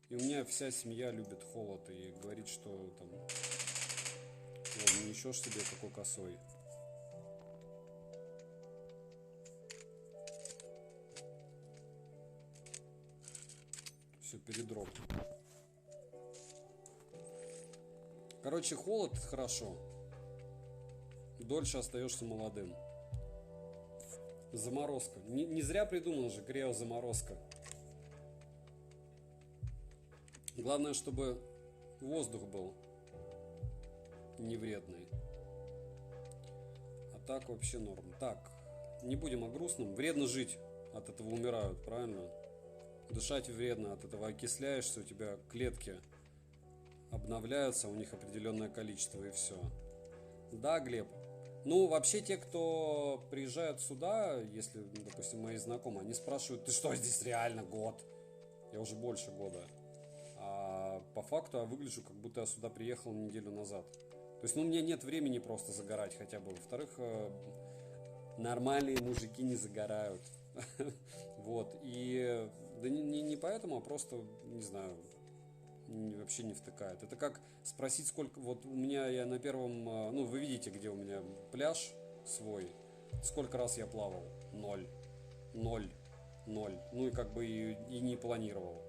И у меня вся семья любит холод. И говорит, что там... не несешь себе какой косой. Все, передрог. Короче, холод хорошо. Дольше остаешься молодым. Заморозка. Не зря придумал же криозаморозка. Главное, чтобы воздух был не вредный. А так вообще норм. Так, не будем о грустном. Вредно жить. От этого умирают, правильно? Дышать вредно. От этого окисляешься. У тебя клетки обновляются. У них определенное количество и все. Да, Глеб. Ну, вообще, те, кто приезжают сюда, если, допустим, мои знакомые, они спрашивают, ты что, здесь реально год? Я уже больше года. А по факту я выгляжу, как будто я сюда приехал неделю назад. То есть, ну, у меня нет времени просто загорать хотя бы. Во-вторых, нормальные мужики не загорают. Вот. И да не поэтому, а просто, не знаю, вообще не втыкает. Это как спросить, сколько... Вот у меня я на первом... Ну, вы видите, где у меня пляж свой. Сколько раз я плавал? 0. 0. 0. Ну и как бы и не планировал.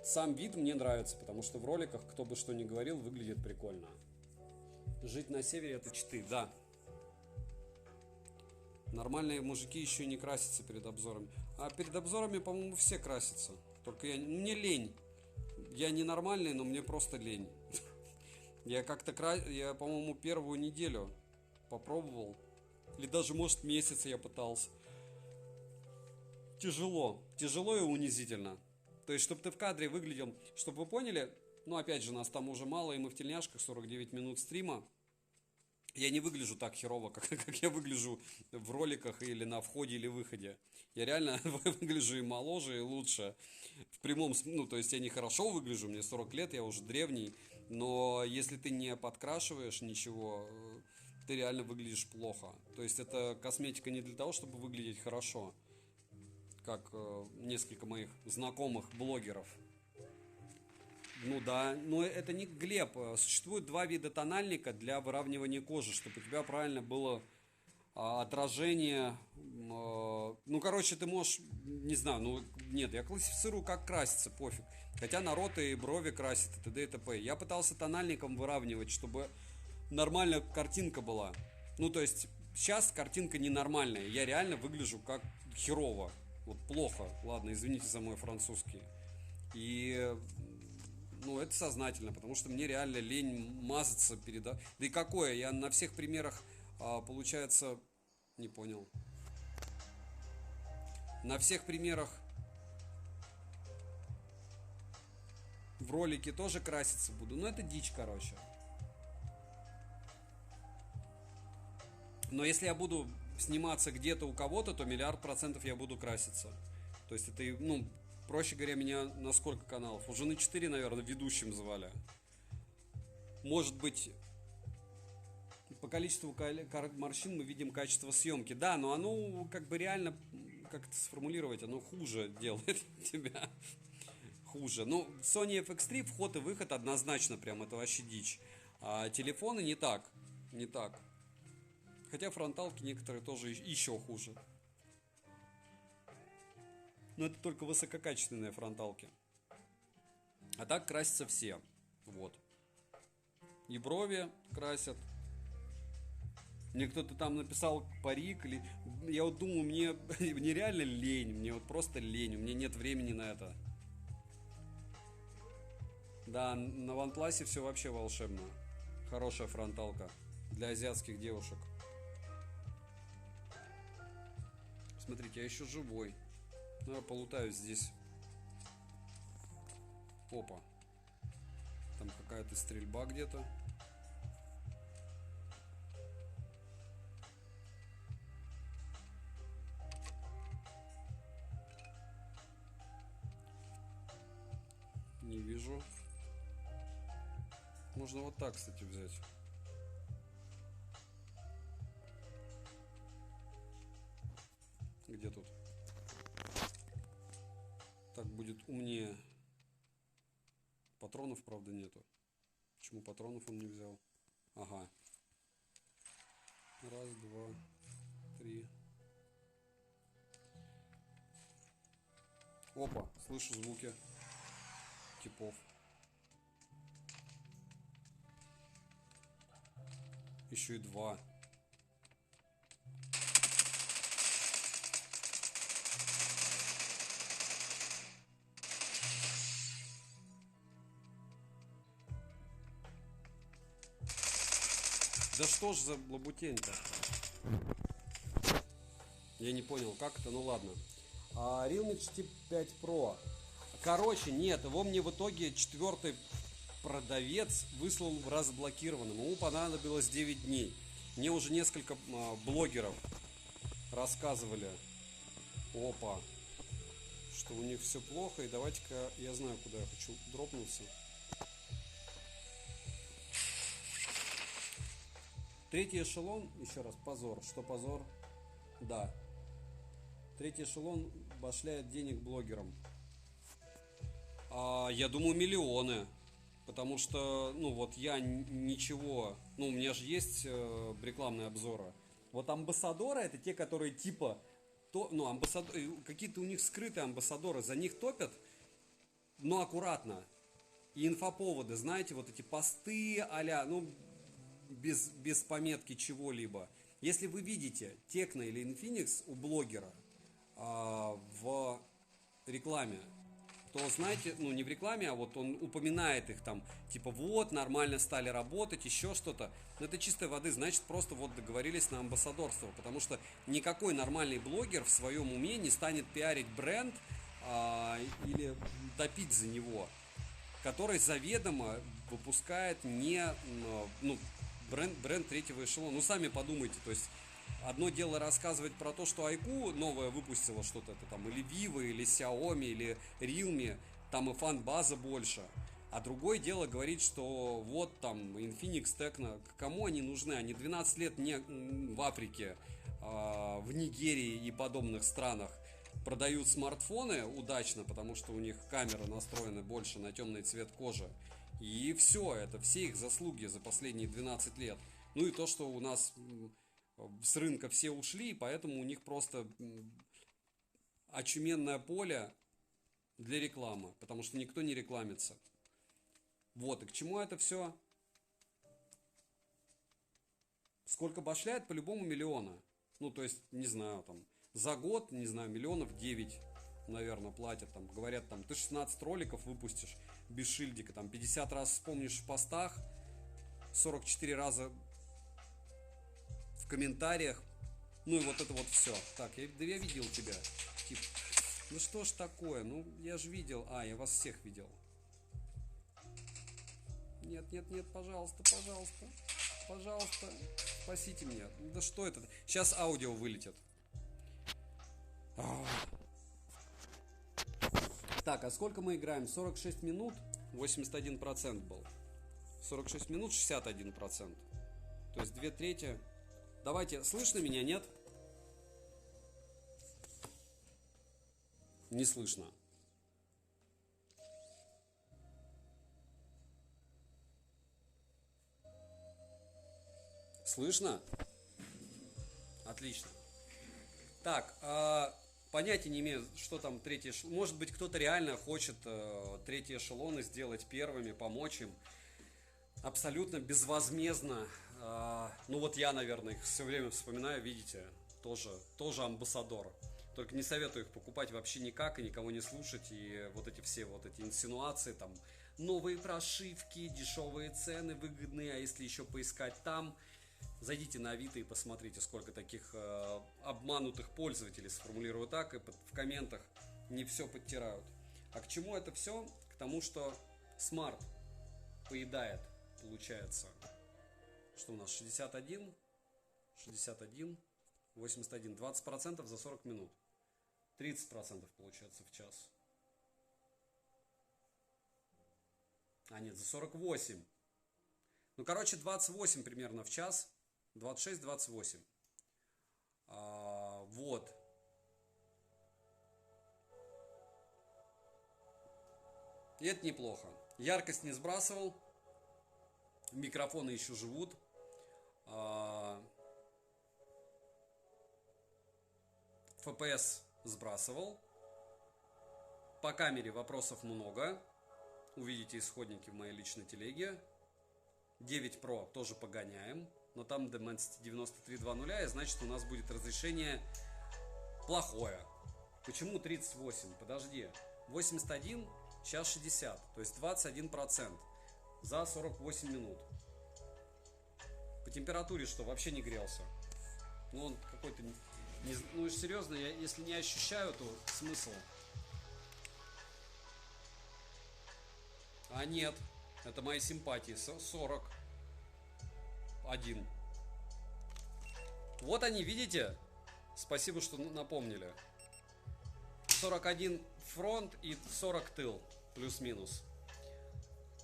Сам вид мне нравится, потому что в роликах, кто бы что ни говорил, выглядит прикольно. Жить на севере — это читы, да. Нормальные мужики еще не красятся перед обзорами. А перед обзорами, по-моему, все красятся. Только мне лень. Я ненормальный, но мне просто лень. Я по-моему, первую неделю попробовал. Или даже, может, месяц я пытался. Тяжело. Тяжело и унизительно. То есть, чтобы ты в кадре выглядел, чтобы вы поняли, ну, опять же, нас там уже мало, и мы в тельняшках, 49 минут стрима. Я не выгляжу так херово, как я выгляжу в роликах или на входе или выходе. Я реально выгляжу и моложе, и лучше. В прямом смысле, ну, то есть я не хорошо выгляжу, мне 40 лет, я уже древний. Но если ты не подкрашиваешь ничего, ты реально выглядишь плохо. То есть это косметика не для того, чтобы выглядеть хорошо, как несколько моих знакомых блогеров. Ну да, но это не Глеб. Существует два вида тональника для выравнивания кожи, чтобы у тебя правильно было отражение. Ну, короче, ты можешь, не знаю, ну, нет, я классифицирую, как краситься, пофиг. Хотя народ и брови красит, и т.д. и т.п. Я пытался тональником выравнивать, чтобы нормальная картинка была. Ну, то есть, сейчас картинка ненормальная. Я реально выгляжу как херово. Вот плохо. Ладно, извините за мой французский. И ну, это сознательно, потому что мне реально лень мазаться перед... Да и какое? Я на всех примерах, получается... Не понял. На всех примерах в ролике тоже краситься буду. Но это дичь, короче. Но если я буду сниматься где-то у кого-то, то 1 000 000% я буду краситься. То есть это, ну, проще говоря, меня на сколько каналов? Уже на 4, наверное, ведущим звали. Может быть, по количеству морщин мы видим качество съемки. Да, но оно как бы реально, как это сформулировать, оно хуже делает тебя. Хуже. Ну, Sony FX3 вход и выход однозначно прям, это вообще дичь. А телефоны не так. Не так. Хотя фронталки некоторые тоже еще хуже. Но это только высококачественные фронталки. А так красятся все. Вот. И брови красят. Мне кто-то там написал парик. Или... Я вот думаю, мне реально лень. Мне вот просто лень. У меня нет времени на это. Да, на OnePlus все вообще волшебно. Хорошая фронталка. Для азиатских девушек. Смотрите, я еще живой. Ну, я полутаюсь здесь. Опа. Там какая-то стрельба где-то. Не вижу. Можно вот так, кстати, взять. Где тут? Так будет умнее. Патронов, правда, нету. Почему патронов он не взял? Ага. Раз, два, три. Опа, слышу звуки типов. Еще и два. Да что ж за лабутень-то? Я не понял, как это, ну ладно. Realme GT 5 Pro. Короче, нет, его мне в итоге четвертый продавец выслал разблокированным. Ему понадобилось 9 дней. Мне уже несколько блогеров рассказывали. Опа. Что у них все плохо. И давайте-ка, я знаю, куда я хочу дропнуться. Третий эшелон, еще раз, позор. Что позор? Да. Третий эшелон башляет денег блогерам. Я думаю, миллионы. Потому что, ну вот я ничего... Ну, у меня же есть рекламные обзоры. Вот амбассадоры, это те, которые типа... Ну, какие-то у них скрытые амбассадоры, за них топят, но аккуратно. И инфоповоды, знаете, вот эти посты а-ля, ну, без пометки чего-либо. Если вы видите Tecno или Infinix у блогера в рекламе, то знаете, ну не в рекламе, а вот он упоминает их там, типа вот, нормально стали работать, еще что-то. Но это чистой воды, значит просто вот договорились на амбассадорство, потому что никакой нормальный блогер в своем уме не станет пиарить бренд или топить за него, который заведомо выпускает не, ну, бренд третьего эшелона. Ну, сами подумайте, то есть одно дело рассказывать про то, что Айку новое выпустила что-то, это там или Vivo, или Xiaomi, или Realme, там и фан-база больше. А другое дело говорить, что вот там Infinix, Tecno, кому они нужны? Они 12 лет не в Африке, в Нигерии и подобных странах продают смартфоны удачно, потому что у них камеры настроены больше на темный цвет кожи. И все, это все их заслуги за последние 12 лет. Ну и то, что у нас с рынка все ушли, поэтому у них просто очуменное поле для рекламы, потому что никто не рекламится. Вот, и к чему это все? Сколько башляет? По-любому миллиона. Ну, то есть, не знаю, там, за год, не знаю, миллионов 9, наверное, платят. Там, говорят, там, ты 16 роликов выпустишь без шильдика, там, 50 раз вспомнишь в постах, 44 раза в комментариях. Ну, и вот это вот все. Так, я видел тебя. Тип, ну что ж такое? Ну, я же видел. А, я вас всех видел. Нет, нет, нет, пожалуйста, пожалуйста. Пожалуйста, спасите меня. Да что это? Сейчас аудио вылетит. Так, а сколько мы играем? 46 минут, 81% был. 46 минут, 61%. То есть 2/3. Давайте, слышно меня, нет? Не слышно. Слышно? Отлично. Так, понятия не имею, что там третий эшелон. Может быть, кто-то реально хочет третьи эшелоны сделать первыми, помочь им. Абсолютно безвозмездно. Ну вот я, наверное, их все время вспоминаю, видите, тоже амбассадор. Только не советую их покупать вообще никак и никого не слушать. И вот эти все вот эти инсинуации, там, новые прошивки, дешевые цены, выгодные, а если еще поискать там, зайдите на Авито и посмотрите, сколько таких обманутых пользователей, сформулирую так, и в комментах не все подтирают. А к чему это все? К тому, что смарт поедает, получается, что у нас 61, 81, 20% за 40 минут. 30% получается в час. А нет, за 48. Ну, короче, 28 примерно в час. 26-28. Вот. И это неплохо. Яркость не сбрасывал. Микрофоны еще живут. FPS сбрасывал. По камере вопросов много. Увидите исходники в моей личной телеге. 9 Pro тоже погоняем. Но там Dimensity 9320, и значит у нас будет разрешение плохое. Почему 38? Подожди. 81, сейчас 60. То есть 21% за 48 минут. По температуре что, вообще не грелся? Ну он какой-то... Ну серьезно, если не ощущаю, то смысл? А нет, это мои симпатии. 41. Вот они, видите? Спасибо, что напомнили. 41 фронт и 40 тыл. Плюс-минус.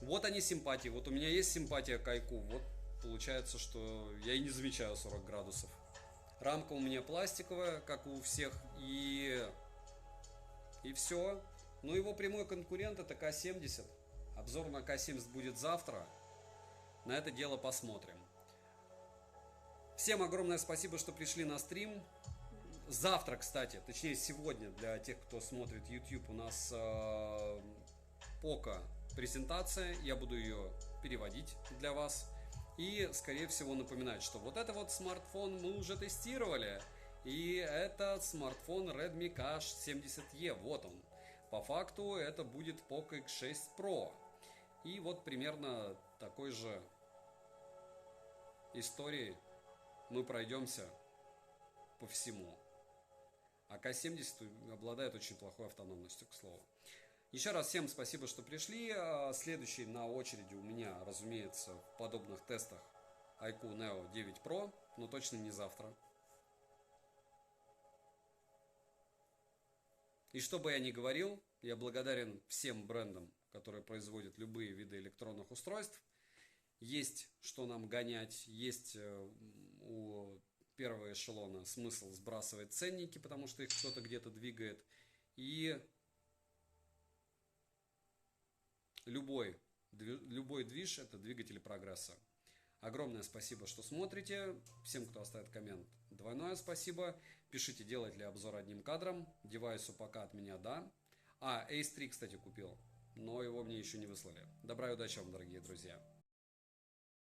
Вот они симпатии. Вот у меня есть симпатия к Айку. Вот получается, что я и не замечаю 40 градусов. Рамка у меня пластиковая, как у всех. И все. Но его прямой конкурент это К-70. Обзор на К-70 будет завтра. На это дело посмотрим. Всем огромное спасибо, что пришли на стрим. Завтра, кстати, точнее сегодня, для тех, кто смотрит YouTube, у нас Poco презентация. Я буду ее переводить для вас. И, скорее всего, напоминать, что вот это вот смартфон мы уже тестировали. И это смартфон Redmi K70e. Вот он. По факту это будет Poco X6 Pro. И вот примерно такой же историей мы пройдемся по всему. А К-70 обладает очень плохой автономностью, к слову. Еще раз всем спасибо, что пришли. Следующий на очереди у меня, разумеется, в подобных тестах iQOO Neo 9 Pro, но точно не завтра. И что бы я ни говорил, я благодарен всем брендам, которые производят любые виды электронных устройств. Есть что нам гонять, есть у первого эшелона смысл сбрасывать ценники, потому что их кто-то где-то двигает. И любой движ – это двигатель прогресса. Огромное спасибо, что смотрите. Всем, кто оставит коммент, двойное спасибо. Пишите, делать ли обзор одним кадром. Девайсу пока от меня да. Ace 3, кстати, купил, но его мне еще не выслали. Добра и удачи вам, дорогие друзья.